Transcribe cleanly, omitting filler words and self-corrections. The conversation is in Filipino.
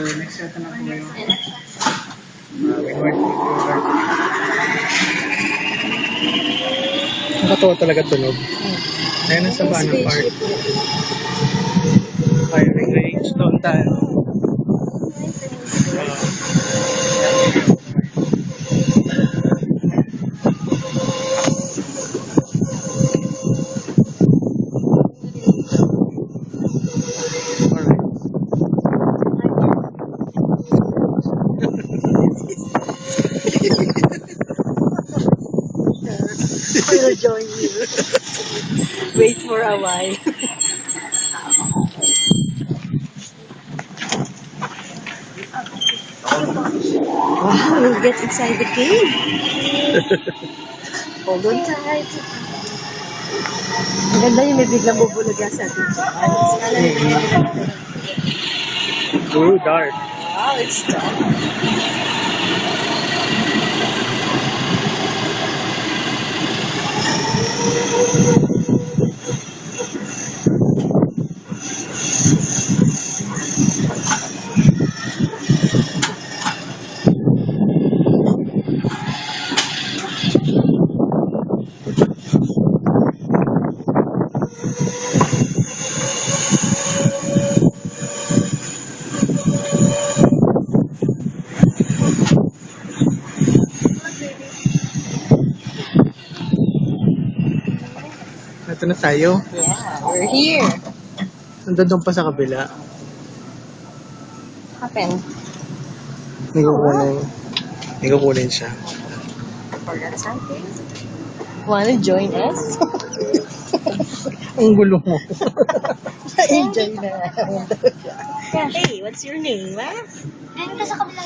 Next set na po ngayon. Nakatawa talaga tunog. Ayan ang Sabana Park. Firing range. Doon tayo. We'll join you. Wait for a while. Wow, we'll get inside the cave. Hold on tight. Ang ganda yung may biglang bubulaga sa atin. Ooh, dark. Wow, it's dark. Ito na tayo. Yeah, we're here. Nandun pa sa kabila. Happened. May kukunin siya. Forgot something? Wanna join us? Ang gulo mo. Enjoy na. Yeah. Hey, what's your name, ha? Doon ka sa kabila.